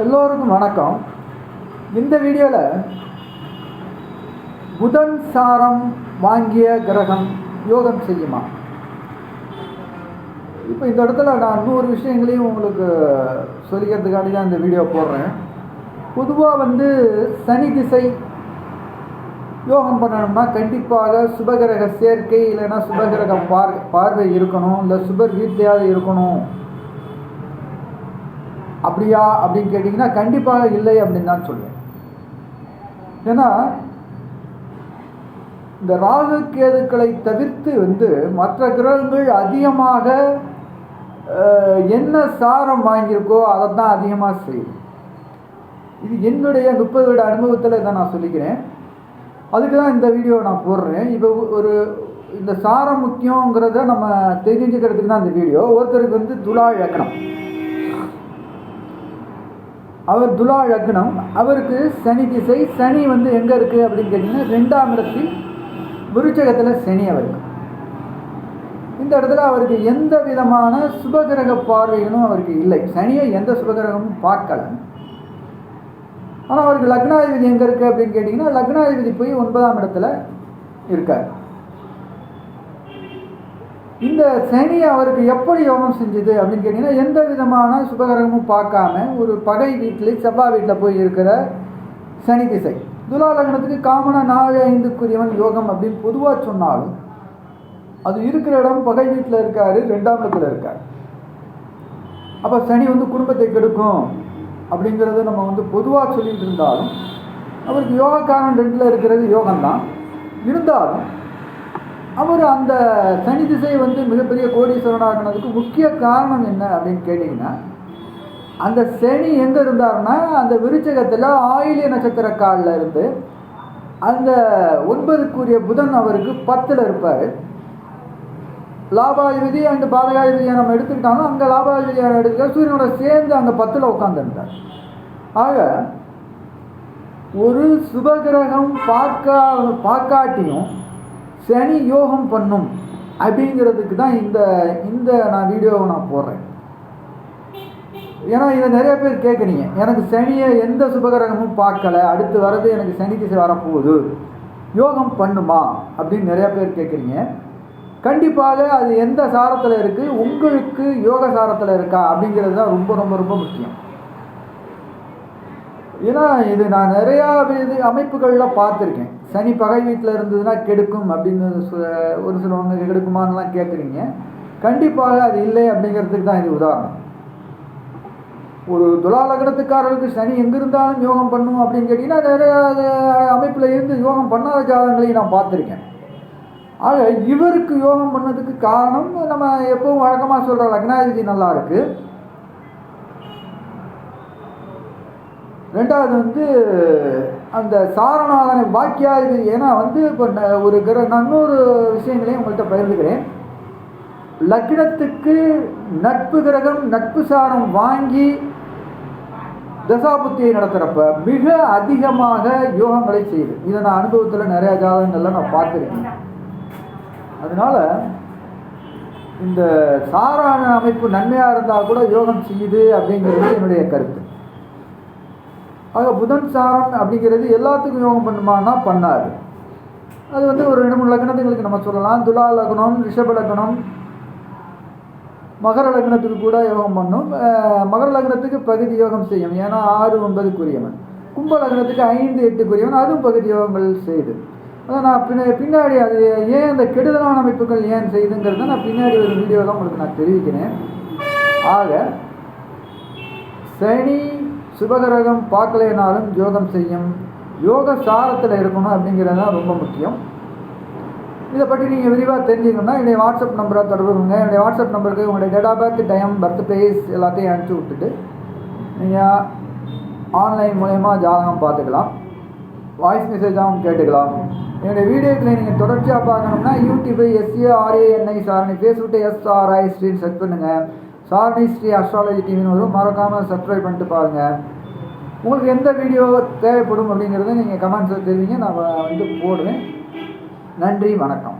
எல்லோருக்கும் வணக்கம். இந்த வீடியோவில் புதன் சாரம் வாங்கிய கிரகம் யோகம் செய்யுமா? இப்போ இந்த இடத்துல நான் இன்னொரு விஷயங்களையும் உங்களுக்கு சொல்லிக்கிறதுக்காண்டி தான் இந்த வீடியோ போடுறேன். பொதுவாக சனி திசை யோகம் பண்ணணும்னா கண்டிப்பாக சுபகிரக சேர்க்கை இல்லைன்னா சுபகிரக பார்வை இருக்கணும், இல்லை சுபர் வீட்டையாவது இருக்கணும். அப்படியா அப்படின்னு கேட்டிங்கன்னா கண்டிப்பாக இல்லை அப்படின்னு தான் சொல்லுவேன். ஏன்னா இந்த ராகு கேதுக்களை தவிர்த்து மற்ற கிரகங்கள் அதிகமாக என்ன சாரம் வாங்கியிருக்கோ அதை தான் அதிகமாக செய்யும். இது என்னுடைய 30 வருட அனுபவத்தில் இதை நான் சொல்லிக்கிறேன். அதுக்கு தான் இந்த வீடியோ நான் போடுறேன். இப்போ இந்த சாரம் முக்கியங்கிறத நம்ம தெரிஞ்சுக்கிறதுக்கு தான் இந்த வீடியோ. ஒருத்தருக்கு துலா லக்னம், அவர் துலா லக்னம், அவருக்கு சனி திசை. சனி எங்கே இருக்குது அப்படின்னு கேட்டிங்கன்னா 2ஆம் இடத்தில் விருச்சகத்தில் சனி அவருக்கு. இந்த இடத்துல அவருக்கு எந்த விதமான சுபகிரக பார்வைகளும் அவருக்கு இல்லை. சனியை எந்த சுபகிரகமும் பார்க்கல. ஆனால் அவருக்கு லக்னாதிபதி எங்கே இருக்குது அப்படின்னு கேட்டிங்கன்னா லக்னாதிபதி போய் 9ஆம் இடத்துல இருக்கார். இந்த சனி அவருக்கு எப்படி யோகம் செஞ்சது அப்படின்னு கேட்டிங்கன்னா எந்த விதமான சுபகிரகமும் பார்க்காம ஒரு பகை வீட்டில் செவ்வாய் வீட்டில் போய் இருக்கிற சனி திசை. துலா லக்னத்துக்கு காமனாக 4-5க்குரியவன் யோகம் அப்படின்னு பொதுவாக சொன்னாலும் அது இருக்கிற இடம் பகை வீட்டில் இருக்காரு, 2ஆம் இடத்துல இருக்கார். அப்போ சனி குடும்பத்தை கெடுக்கும் அப்படிங்கிறது நம்ம பொதுவாக சொல்லிட்டு இருந்தாலும் அவருக்கு யோகக்காரன் 2ல் இருக்கிறது யோகம்தான். இருந்தாலும் அவர் அந்த சனி திசை மிகப்பெரிய கோடீஸ்வரனாகினதுக்கு முக்கிய காரணம் என்ன அப்படின்னு கேட்டிங்கன்னா அந்த சனி எங்கே இருந்தாருன்னா அந்த விருச்சகத்தில் ஆயில்ய நட்சத்திர காலில் இருந்து அந்த 9க்குரிய புதன் அவருக்கு 10ல் இருப்பார். லாபாதிபதி அந்த பாதகாதிபதியை நம்ம எடுத்துக்கிட்டாலும் அங்கே லாபாதிபதியாக எடுத்துக்க சூரியனோட சேர்ந்து அங்கே 10ல் உட்காந்துருந்தார். ஆக ஒரு சுபகிரகம் பார்க்காட்டியும் சனி யோகம் பண்ணும் அப்படிங்கிறதுக்கு தான் இந்த நான் வீடியோவை நான் போடுறேன். ஏன்னா இதை நிறைய பேர் கேட்குறீங்க, எனக்கு சனியை எந்த சுபகிரகமும் பார்க்கல, அடுத்து வர்றது எனக்கு சனி திசை வரப்போகுது, யோகம் பண்ணுமா அப்படின்னு நிறைய பேர் கேட்குறீங்க. கண்டிப்பாக அது எந்த சாரத்தில் இருக்குது, உங்களுக்கு யோக சாரத்தில் இருக்கா அப்படிங்கிறது தான் ரொம்ப ரொம்ப ரொம்ப முக்கியம். ஏன்னா இது நான் நிறையா அமைப்புகளில் பார்த்துருக்கேன். சனி பகை வீட்டில் இருந்ததுன்னா கெடுக்கும் அப்படின்னு ஒரு சிலவங்க கெடுக்குமான்லாம் கேட்குறீங்க. கண்டிப்பாக அது இல்லை அப்படிங்கிறதுக்கு தான் இது உதாரணம். ஒரு துலா லக்னத்துக்காரருக்கு சனி எங்கே இருந்தாலும் யோகம் பண்ணும் அப்படின்னு கேட்டிங்கன்னா நிறைய அமைப்பில் இருந்து யோகம் பண்ணாத ஜாதகங்களையும் நான் பார்த்துருக்கேன். ஆக இவருக்கு யோகம் பண்ணதுக்கு காரணம் நம்ம எப்பவும் வழக்கமாக சொல்கிற லக்னாதிபதி நல்லா இருக்குது. 2வது அந்த சாரநாதனை பாக்கியாதிபதி. ஏன்னா இப்போ ஒரு நான் இன்னொரு விஷயங்களையும் உங்கள்கிட்ட பகிர்ந்துக்கிறேன். லக்னத்துக்கு நட்பு கிரகம் நட்பு சாரம் வாங்கி தசாபுத்தியை நடத்துகிறப்ப மிக அதிகமாக யோகங்களை செய்யுது. இதை நான் அனுபவத்தில் நிறைய ஜாதகங்கள்லாம் நான் பார்த்துருக்கேன். அதனால இந்த சாரான அமைப்பு நன்மையாக இருந்தால் கூட யோகம் செய்யுது அப்படிங்கிறது என்னுடைய கருத்து. ஆக புதன் சாரம் அப்படிங்கிறது எல்லாத்துக்கும் யோகம் பண்ணுமானா பண்ணாது. அது ஒரு 2-3 லக்னத்துங்களுக்கு நம்ம சொல்லலாம். துலா லக்னம், ரிஷப லக்னம், மகர லக்னத்துக்கு கூட யோகம் பண்ணும். மகர லக்னத்துக்கு பகுதி யோகம் செய்யும், ஏன்னா 6-9க்குரியவன். கும்ப லக்னத்துக்கு 5-8க்குரியவன், அதுவும் பகுதி யோகங்கள் செய்யுது. அதான் நான் பின்னாடி அது ஏன் அந்த கெடுதலான அமைப்புகள் ஏன் செய்யுதுங்கிறத நான் பின்னாடி ஒரு வீடியோ தான் உங்களுக்கு நான் தெரிவிக்கிறேன். ஆக சனி சுபகிரகம் பார்க்கலைனாலும் யோகம் செய்யும், யோக சாரத்தில் இருக்கணும் அப்படிங்கிறது தான் ரொம்ப முக்கியம். இதை பற்றி நீங்கள் விரிவாக தெரிஞ்சுக்கணும்னா என்னுடைய வாட்ஸ்அப் நம்பரை தொடர்புங்க. என்னுடைய வாட்ஸ்அப் நம்பருக்கு உங்களுடைய date of birth, time, birth place எல்லாத்தையும் அனுப்பிச்சி விட்டுட்டு நீங்கள் ஆன்லைன் மூலயமா ஜாதகம் பார்த்துக்கலாம், வாய்ஸ் மெசேஜாகவும் கேட்டுக்கலாம். என்னுடைய வீடியோக்களை நீங்கள் தொடர்ச்சியாக பார்க்கணும்னா யூடியூபை SARANI சாரணி, ஃபேஸ்புக்கை SRI ஸ்ரீன்னு சர்ச் பண்ணுங்கள். சாரணி ஸ்ரீ அஸ்ட்ராலஜி டிவின்னு வரும், மறக்காமல் சப்ஸ்கிரைப் பண்ணிட்டு பாருங்கள். உங்களுக்கு எந்த வீடியோ தேவைப்படும் அப்படிங்கிறத நீங்கள் கமெண்ட்ஸில் தெரிவிங்க, நான் போடுவேன். நன்றி, வணக்கம்.